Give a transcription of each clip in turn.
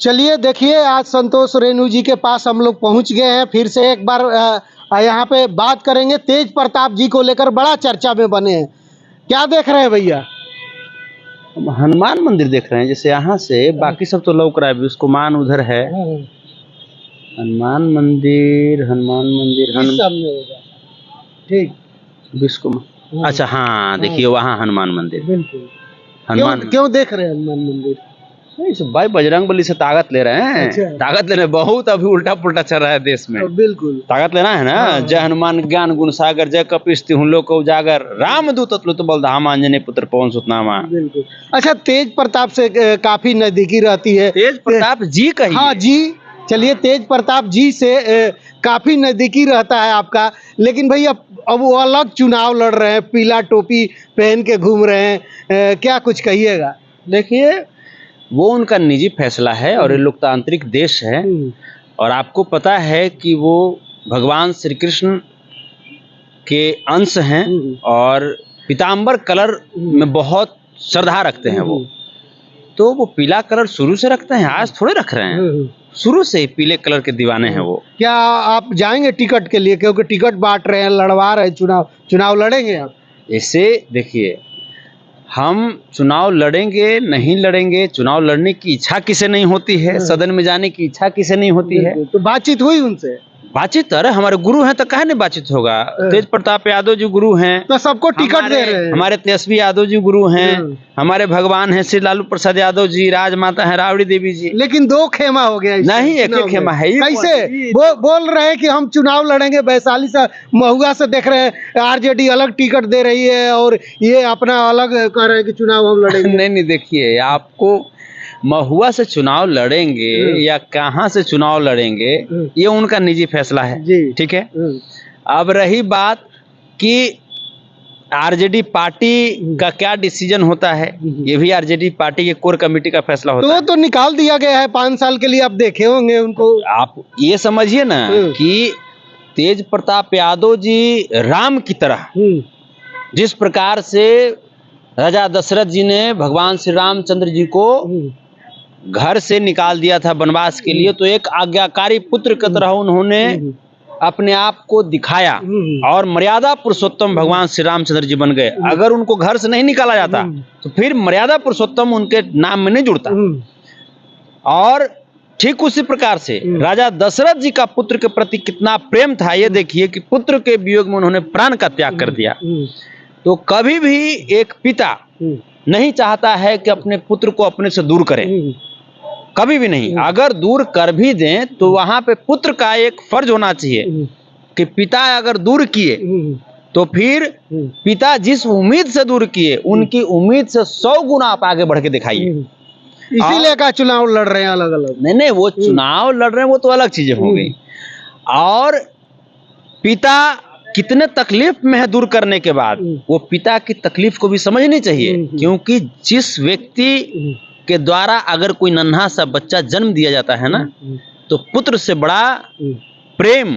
चलिए देखिए, आज संतोष रेणु जी के पास हम लोग पहुंच गए हैं। फिर से एक बार यहाँ पे बात करेंगे। तेज प्रताप जी को लेकर बड़ा चर्चा में बने हैं। क्या देख रहे हैं भैया? हम हनुमान मंदिर देख रहे हैं। जैसे यहाँ से बाकी सब तो लौक रहा है, विश्वमान उधर है। हनुमान मंदिर ठीक, विश्वमान। अच्छा हाँ, देखिए वहाँ हनुमान मंदिर। बिल्कुल। हनुमान क्यों देख रहे हैं हनुमान मंदिर? नहीं, सब भाई बजरंग बली से ताकत ले रहे हैं। अच्छा। ताकत ले रहे हैं, बहुत अभी उल्टा पुल्टा चल रहा है देश में। बिल्कुल ताकत लेना है ना। जय हनुमान ज्ञान गुण सागर, जय कपीस तिहुँ लोक उजागर, रामदूत अतुलित बलधामा, अंजनी पुत्र पवन सुत नामा। बिल्कुल। अच्छा, तेज प्रताप से काफी नजदीकी रहती है। तेज प्रताप जी कही। हाँ जी, चलिए तेज प्रताप जी से काफी नजदीकी रहता है आपका। लेकिन भाई अब वो अलग चुनाव लड़ रहे हैं, पीला टोपी पहन के घूम रहे हैं। क्या कुछ कहिएगा? देखिए, वो उनका निजी फैसला है और ये लोकतांत्रिक देश है। और आपको पता है कि वो भगवान श्री कृष्ण के अंश हैं और पीताम्बर कलर में बहुत श्रद्धा रखते हैं वो। तो वो पीला कलर शुरू से रखते हैं, आज थोड़े रख रहे हैं, शुरू से ही पीले कलर के दीवाने हैं वो। क्या आप जाएंगे टिकट के लिए? क्योंकि टिकट बांट रहे हैं, लड़वा रहे हैं, चुनाव लड़ेंगे आप? ऐसे देखिए, हम चुनाव लड़ेंगे नहीं लड़ेंगे, चुनाव लड़ने की इच्छा किसे नहीं होती है, सदन में जाने की इच्छा किसे नहीं होती है। तो बातचीत हुई उनसे? बातचीत, अरे हमारे गुरु हैं तो काहे नहीं बातचीत होगा। तेज प्रताप यादव जी गुरु हैं, तो सबको टिकट दे रहे हैं। हमारे तेजस्वी यादव जी गुरु हैं, हमारे भगवान हैं श्री लालू प्रसाद यादव जी, राजमाता है राबड़ी देवी जी। लेकिन दो खेमा हो गया। नहीं, एक ही खेमा है। कैसे बोल रहे हैं कि हम चुनाव लड़ेंगे? वैशाली से महुआ से देख रहे हैं आरजेडी अलग टिकट दे रही है और ये अपना अलग कह रहे हैं कि चुनाव हम लड़ेंगे। नहीं, देखिए, आपको महुआ से चुनाव लड़ेंगे या कहाँ से चुनाव लड़ेंगे, ये उनका निजी फैसला है जी। ठीक है। अब रही बात कि आरजेडी पार्टी का क्या डिसीजन होता है, ये भी आरजेडी पार्टी के कोर कमेटी का फैसला होता है। तो निकाल दिया गया है 5 साल के लिए। आप देखे होंगे उनको। आप ये समझिए ना कि तेज प्रताप यादव जी राम की तरह, जिस प्रकार से राजा दशरथ जी ने भगवान श्री रामचंद्र जी को घर से निकाल दिया था वनवास के लिए, तो एक आज्ञाकारी पुत्र की तरह उन्होंने अपने आप को दिखाया और मर्यादा पुरुषोत्तम भगवान श्री रामचंद्र जी बन गए। अगर उनको घर से नहीं निकाला जाता तो फिर मर्यादा पुरुषोत्तम उनके नाम में नहीं जुड़ता। और ठीक उसी प्रकार से राजा दशरथ जी का पुत्र के प्रति कितना प्रेम था, ये देखिए कि पुत्र के वियोग में उन्होंने प्राण का त्याग कर दिया। तो कभी भी एक पिता नहीं चाहता है कि अपने पुत्र को अपने से दूर करें, कभी भी नहीं। अगर दूर कर भी दें तो वहां पे पुत्र का एक फर्ज होना चाहिए कि पिता अगर दूर किए तो फिर पिता जिस उम्मीद से दूर किए, उनकी उम्मीद से 100 गुना आप आगे बढ़ के दिखाइए। इसीलिए का चुनाव लड़ रहे हैं अलग अलग। नहीं, वो चुनाव लड़ रहे हैं वो तो अलग चीजें हो गई। और पिता कितने तकलीफ में है दूर करने के बाद, वो पिता की तकलीफ को भी समझनी चाहिए। क्योंकि जिस व्यक्ति के द्वारा अगर कोई नन्हा सा बच्चा जन्म दिया जाता है ना, तो पुत्र से बड़ा प्रेम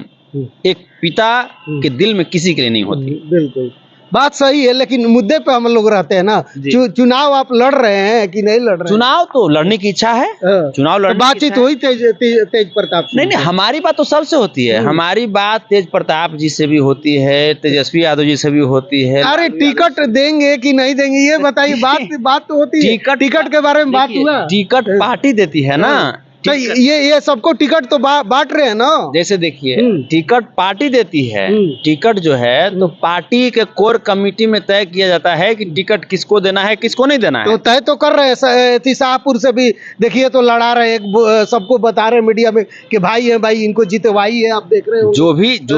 एक पिता के दिल में किसी के लिए नहीं होती। बिल्कुल बात सही है, लेकिन मुद्दे पे हम लोग रहते हैं ना। चुनाव आप लड़ रहे हैं कि नहीं लड़ रहे हैं? चुनाव तो लड़ने की इच्छा है। चुनाव लड़ने तो बातचीत हुई तेज प्रताप से? नहीं, हमारी बात तो सबसे होती है। हमारी बात तेज प्रताप जी से भी होती है, तेजस्वी यादव जी से भी होती है। अरे टिकट देंगे कि नहीं देंगे ये बताइए। बात तो होती है। टिकट के बारे में बात हुआ? टिकट पार्टी देती है ना। तो ये सबको टिकट तो बांट रहे हैं ना। जैसे देखिए, टिकट पार्टी देती है। टिकट जो है तो पार्टी के कोर कमेटी में तय किया जाता है कि टिकट किसको देना है किसको नहीं देना है। तो तय तो कर रहे हैं। शाहपुर से भी देखिए तो लड़ा रहे हैं, सबको बता रहे मीडिया में कि भाई है, भाई इनको जितवाई है। आप देख रहे हो जो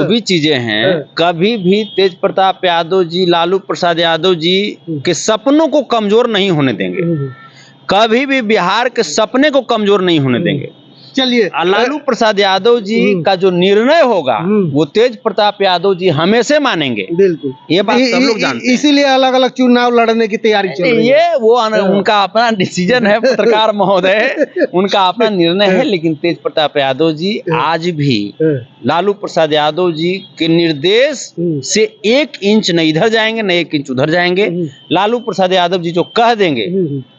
भी चीजें हैं। कभी भी तेज प्रताप यादव जी, लालू प्रसाद यादव जी के सपनों को कमजोर नहीं होने देंगे। कभी भी बिहार के सपने को कमजोर नहीं होने देंगे। चलिए, लालू प्रसाद यादव जी का जो निर्णय होगा वो तेज प्रताप यादव जी हमेशा मानेंगे। बिल्कुल, ये बात सब लोग जानते हैं। इसीलिए अलग अलग चुनाव लड़ने की तैयारी चल रही है। ये वो उनका अपना डिसीजन है पत्रकार महोदय, उनका अपना निर्णय है। लेकिन तेज प्रताप यादव जी आज भी लालू प्रसाद यादव जी के निर्देश से 1 इंच न इधर जाएंगे न 1 इंच उधर जाएंगे। लालू प्रसाद यादव जी जो कह देंगे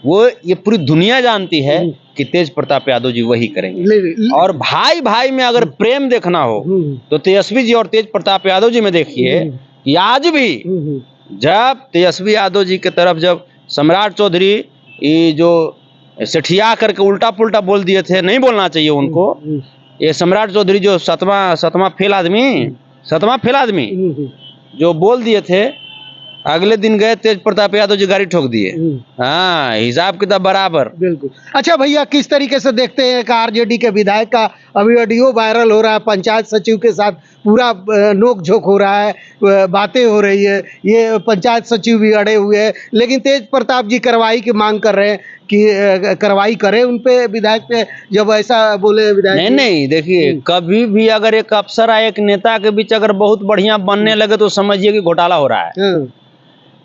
वो ये पूरी दुनिया जानती है कि तेज प्रताप यादव जी वही करेंगे। ले- और भाई भाई में अगर प्रेम देखना हो तो तेजस्वी जी और तेज प्रताप यादव जी में देखिए कि आज भी जब तेजस्वी यादव जी की तरफ जब सम्राट चौधरी ये जो सेठिया करके उल्टा पुल्टा बोल दिए थे, नहीं बोलना चाहिए उनको, ये सम्राट चौधरी जो सतवां फेल आदमी जो बोल दिए थे, अगले दिन गए तेज प्रताप यादव जी गाड़ी ठोक दिए। हाँ, हिसाब किताब बराबर। बिल्कुल। अच्छा भैया, किस तरीके से देखते हैं कि आरजेडी के विधायक का अभी ऑडियो वायरल हो रहा है, पंचायत सचिव के साथ पूरा नोक झोंक हो रहा है, बातें हो रही है, ये पंचायत सचिव भी अड़े हुए हैं, लेकिन तेज प्रताप जी कार्रवाई की मांग कर रहे हैं कि कार्रवाई करें उन पे, विधायक पे, जब ऐसा बोले विधायक। नहीं, देखिए कभी भी अगर एक अफसर या एक नेता के बीच अगर बहुत बढ़िया बनने लगे तो समझिए कि घोटाला हो रहा है।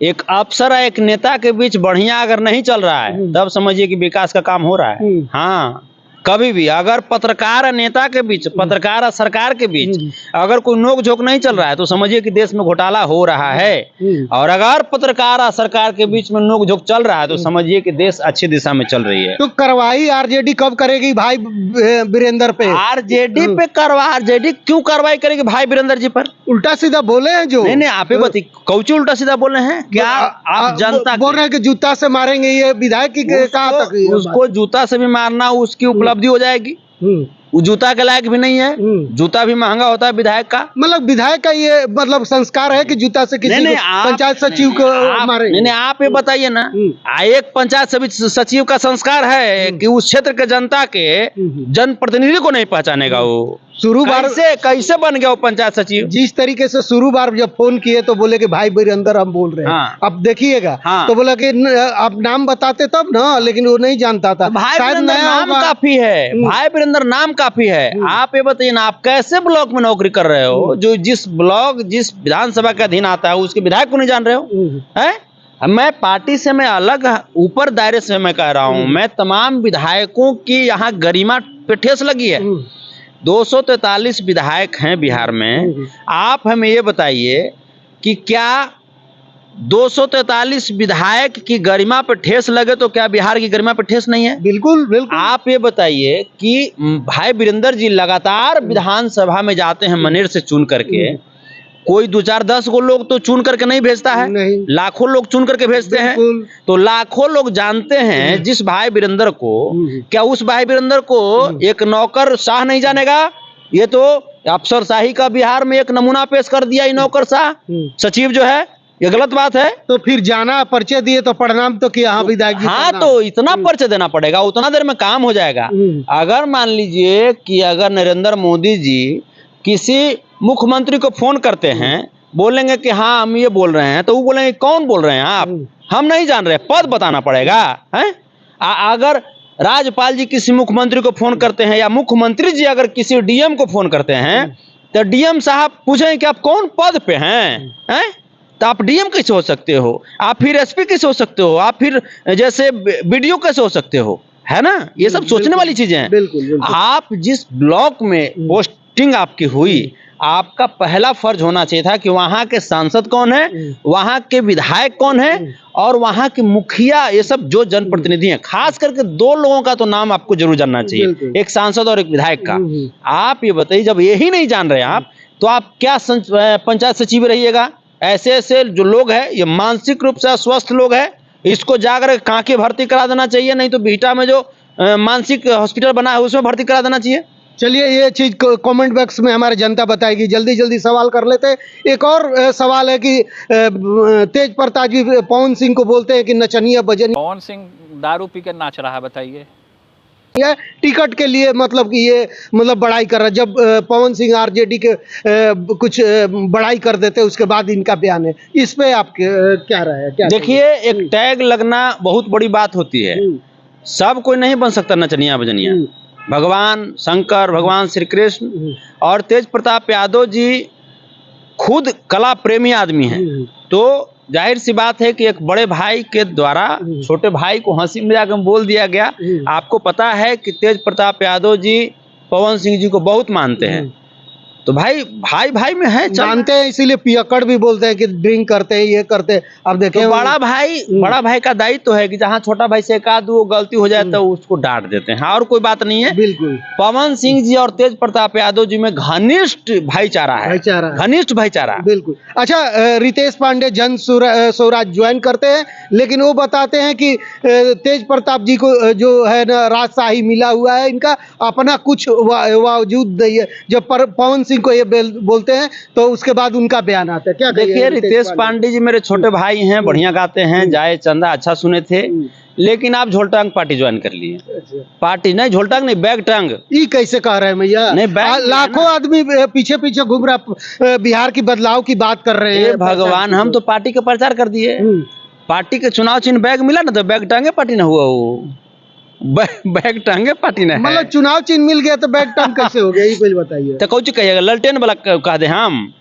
एक अफसर और एक नेता के बीच बढ़िया अगर नहीं चल रहा है तब समझिए कि विकास का काम हो रहा है। हाँ, कभी भी अगर पत्रकार और नेता के बीच, पत्रकार और सरकार के बीच अगर कोई नोक झोंक नहीं चल रहा है तो समझिए कि देश में घोटाला हो रहा है। और अगर पत्रकार और सरकार के बीच में नोक झोंक चल रहा है तो समझिए कि देश अच्छी दिशा में चल रही है। तो कार्रवाई आरजेडी कब करेगी भाई वीरेंद्र पे? आरजेडी पे आरजेडी क्यों कार्रवाई करेगी भाई वीरेंद्र जी पर? उल्टा सीधा बोले हैं जो। नहीं, आप ही बताइए, कौची उल्टा सीधा बोले हैं? क्या आप जनता बोल रहे हैं कि जूता से मारेंगे, ये विधायक की कहाँ तक है? उसको जूता से भी मारना उसकी उपलब्धि हो जाएगी। वो जूता के लायक भी नहीं है, जूता भी महंगा होता है विधायक का। मतलब विधायक का ये मतलब संस्कार है कि जूता से किसी को पंचायत सचिव को मारे? नहीं, आप ये बताइए ना, एक पंचायत सचिव का संस्कार है कि उस क्षेत्र के जनता के जनप्रतिनिधि को नहीं पहचानेगा। वो शुरू बार कैसे बन गया वो पंचायत सचिव? जिस तरीके से शुरू बार जब फोन किए तो बोले कि भाई वीरेंद्र हम बोल रहे हैं। हाँ। अब देखिएगा। तो बोला कि आप नाम बताते तब ना, लेकिन वो नहीं जानता था। भाई वीरेंद्र नाम काफी है, भाई वीरेंद्र नाम काफी है। आप ये बताइए ना, आप कैसे ब्लॉक में नौकरी कर रहे हो जो जिस विधानसभा के अधीन आता है उसके विधायक को नहीं जान रहे हो? है, मैं पार्टी से मैं अलग ऊपर दायरे से मैं कह रहा हूँ, मैं तमाम विधायकों की यहाँ गरिमा पे ठेस लगी है। 243 विधायक हैं बिहार में। आप हमें ये बताइए कि क्या 243 विधायक की गरिमा पे ठेस लगे तो क्या बिहार की गरिमा पे ठेस नहीं है? बिल्कुल बिल्कुल। आप ये बताइए कि भाई वीरेंद्र जी लगातार विधानसभा में जाते हैं मनेर से चुन करके, कोई 2 4 10 को लोग तो चुन करके नहीं भेजता है, लाखों लोग चुन करके भेजते हैं। तो लाखों लोग जानते हैं जिस भाई वीरेंद्र को, क्या उस भाई वीरेंद्र को एक नौकर शाह नहीं जानेगा? ये तो अफसरशाही का बिहार में एक नमूना पेश कर दिया ये नौकर शाह सचिव जो है, ये गलत बात है। तो फिर जाना, पर्चे दिए तो प्रणाम तो किया। हाँ विधायक जी, हाँ, तो इतना पर्चे देना पड़ेगा, उतना देर में काम हो जाएगा। अगर मान लीजिए कि अगर नरेंद्र मोदी जी किसी मुख्यमंत्री को फोन करते हैं, बोलेंगे कि हाँ हम ये बोल रहे हैं, तो वो बोलेंगे कौन बोल रहे हैं आप, हम नहीं जान रहे, पद बताना पड़ेगा। है, अगर राज्यपाल जी किसी मुख्यमंत्री को फोन करते हैं या मुख्यमंत्री जी अगर किसी डीएम को फोन करते हैं तो डीएम साहब पूछेंगे कि आप कौन पद पे हैं? तो आप डीएम कैसे हो सकते हो? आप फिर एसपी कैसे हो सकते हो? आप फिर जैसे बीडीओ कैसे हो सकते हो? है ना, ये सब सोचने वाली चीजें हैं। बिल्कुल। आप जिस ब्लॉक में पोस्टिंग आपकी हुई, आपका पहला फर्ज होना चाहिए था कि वहां के सांसद कौन है, वहां के विधायक कौन है और वहां के मुखिया, ये सब जो जनप्रतिनिधि हैं, खास करके 2 लोगों का तो नाम आपको जरूर जानना चाहिए, एक सांसद और एक विधायक का। आप ये बताइए, जब यही नहीं जान रहे आप तो आप क्या पंचायत सचिव रहिएगा? ऐसे जो लोग हैं ये मानसिक रूप से अस्वस्थ लोग हैं, इसको जाकर कांके भर्ती करा देना चाहिए, नहीं तो बिहटा में जो मानसिक हॉस्पिटल बना है उसमें भर्ती करा देना चाहिए। चलिए, ये चीज कमेंट बॉक्स में हमारी जनता बताएगी। जल्दी सवाल कर लेते हैं। एक और सवाल है कि तेज प्रताप जी पवन सिंह को बोलते हैं कि नचनिया बजनिया। पवन सिंह दारू पी कर नाच रहा है, बताइए। टिकट के लिए मतलब कि ये मतलब बड़ाई कर रहा है। जब पवन सिंह आरजेडी के कुछ बड़ाई कर देते उसके बाद इनका बयान है, इस पे आप क्या राय है? देखिए, एक टैग लगना बहुत बड़ी बात होती है। सब कोई नहीं बन सकता नचनिया बजनिया। भगवान शंकर, भगवान श्री कृष्ण और तेज प्रताप यादव जी खुद कला प्रेमी आदमी हैं, तो जाहिर सी बात है कि एक बड़े भाई के द्वारा छोटे भाई को हंसी मजाक में बोल दिया गया। आपको पता है कि तेज प्रताप यादव जी पवन सिंह जी को बहुत मानते हैं, तो भाई भाई भाई में है जानते हैं, इसीलिए पियक्कड़ भी बोलते हैं कि ड्रिंक करते हैं, ये करते हैं। अब देखें तो बड़ा भाई का दायित्व तो है कि जहाँ छोटा भाई से एक आध वो गलती हो जाए तो उसको डांट देते हैं, और कोई बात नहीं है। बिल्कुल पवन सिंह जी और तेज प्रताप यादव जी में घनिष्ठ भाईचारा है, घनिष्ठ भाईचारा। बिल्कुल। अच्छा, रितेश पांडे जन स्वराज ज्वाइन करते हैं, लेकिन वो बताते हैं कि तेज प्रताप जी को जो है ना राजशाही मिला हुआ है, इनका अपना कुछ वजूद नहीं है। जब पवन सिंह को ये बोलते हैं तो उसके बाद उनका बयान आता है। क्या देखिए, रितेश पांडे जी मेरे छोटे भाई हैं, बढ़िया गाते हैं, जाए चंदा अच्छा सुने थे, लेकिन आप झोलटांग पार्टी ज्वाइन कर लिए। पार्टी नहीं, झोलटांग नहीं, बैग टांग। ये कैसे कह रहे हैं भैया? नहीं, लाखों आदमी पीछे पीछे घूम रहा, बिहार की बदलाव की बात कर रहे हैं। भगवान, हम तो पार्टी का प्रचार कर दिए। पार्टी के चुनाव चिन्ह बैग मिला ना, तो बैग टांगे पार्टी ना हुआ, वो बैग टांगे पार्टी ना। मतलब चुनाव चिन्ह मिल गया तो बैग टांग कैसे हो गया, ये कुछ बताइए। तो कौन कहिएगा, ललटेन वाला कह दे हम।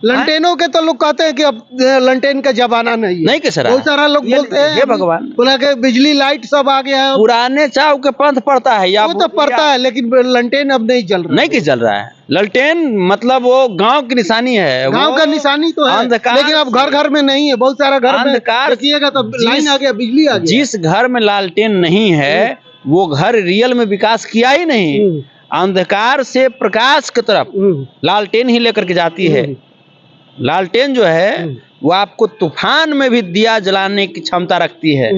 लंटेनों के तो लोग कहते हैं कि अब लंटेन का जमाना नहीं है। नहीं कैसे, बहुत सारा लोग बोलते हैं, हे भगवान, बोला कि बिजली लाइट सब आ गया है। पुराने चाव के पंथ पड़ता है या वो तो पड़ता है, लेकिन लंटेन अब नहीं चल रहा। नहीं कि चल रहा है ललटेन, मतलब वो गांव की निशानी है, गांव का निशानी तो है, लेकिन अब घर घर में नहीं है। बहुत सारा घर में देखिएगा तो लाइन आ गया, बिजली आ गया। जिस घर में लालटेन नहीं है वो घर रियल में विकास किया ही नहीं। अंधकार से प्रकाश की तरफ लालटेन ही लेकर के जाती है। लालटेन जो है वो आपको तूफान में भी दिया जलाने की क्षमता रखती है।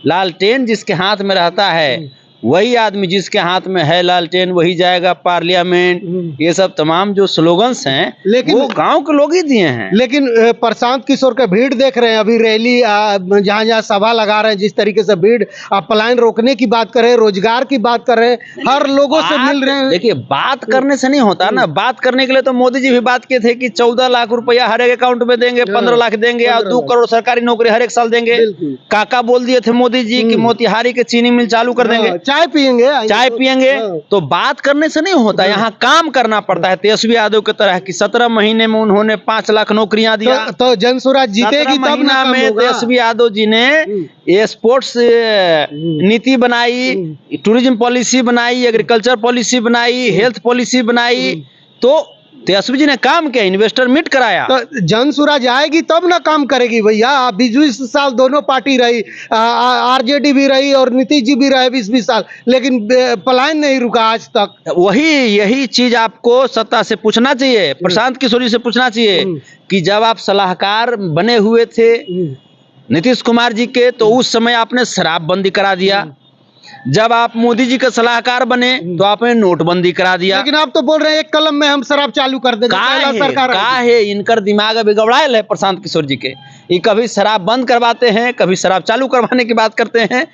लालटेन जिसके हाथ में रहता है, वही आदमी जिसके हाथ में है लालटेन वही जाएगा पार्लियामेंट। ये सब तमाम जो स्लोगन्स हैं, लेकिन वो गांव के लोग ही दिए हैं। लेकिन प्रशांत किशोर का भीड़ देख रहे हैं, अभी रैली जहाँ जहाँ सभा लगा रहे हैं, जिस तरीके से भीड़, आप पलायन रोकने की बात कर रहे हैं, रोजगार की बात कर रहे हैं, हर लोगों से मिल रहे हैं। देखिए, बात करने से नहीं होता ना, बात करने के लिए तो मोदी जी भी बात किए थे कि 14 लाख रुपया हर एक अकाउंट में देंगे, 15 लाख देंगे और 2 करोड़ सरकारी नौकरी हर एक साल देंगे। काका बोल दिए थे मोदी जी कि मोतिहारी के चीनी मिल चालू कर देंगे, चाय पियेंगे। तो बात करने से नहीं होता, यहाँ काम करना पड़ता है। तेजस्वी यादव की तरह कि 17 महीने में उन्होंने 5 लाख नौकरियां दिया। तो जन स्वराज जीतेगी तब ना में तेजस्वी यादव जी ने स्पोर्ट्स नीति बनाई, टूरिज्म पॉलिसी बनाई, एग्रीकल्चर पॉलिसी बनाई, हेल्थ पॉलिसी बनाई। तो तेजस्वी जी ने काम किया, इन्वेस्टर मीट कराया। तो जन स्वराज आएगी तब ना काम करेगी भैया। 20-20 साल दोनों पार्टी रही, आरजेडी भी रही और नीतीश जी भी रहे 20-20 साल, लेकिन पलायन नहीं रुका आज तक। यही चीज आपको सत्ता से पूछना चाहिए, प्रशांत किशोर जी से पूछना चाहिए कि जब आप सलाहकार बने हुए थे नीतीश कुमार जी के, तो उस समय आपने शराबबंदी करा दिया। जब आप मोदी जी का सलाहकार बने तो आपने नोटबंदी करा दिया। लेकिन आप तो बोल रहे हैं एक कलम में हम शराब चालू कर देंगे। का है इनकर दिमाग अभी गड़बड़ायल है प्रशांत किशोर जी के। ये कभी शराब बंद करवाते हैं, कभी शराब चालू करवाने की बात करते हैं।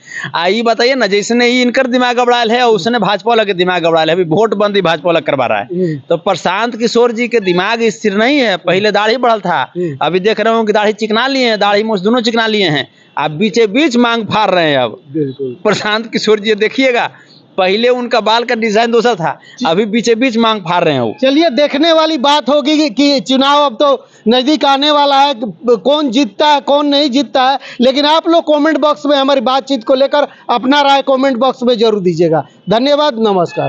ये बताइए ना, जैसे ही इनकर दिमाग गड़बड़ायल है, उसने भाजपा वाला के दिमाग गड़बड़ायल है। अभी वोट बंदी भाजपा वाला करवा रहा है। तो प्रशांत किशोर जी के दिमाग स्थिर नहीं है। पहले दाढ़ी बढ़ल था, अभी देख रहे हो कि दाढ़ी चिकना लिए हैं, दाढ़ी मूंछ दोनों चिकना लिए हैं। आप बीचे बीच मांग फाड़ रहे हैं। अब प्रशांत किशोर जी देखिएगा, पहले उनका बाल का डिजाइन दूसरा था, अभी बीचे बीच मांग फाड़ रहे हैं। चलिए, देखने वाली बात होगी कि चुनाव अब तो नजदीक आने वाला है, कौन जीतता है कौन नहीं जीतता है। लेकिन आप लोग कमेंट बॉक्स में हमारी बातचीत को लेकर अपना राय कमेंट बॉक्स में जरूर दीजिएगा। धन्यवाद, नमस्कार।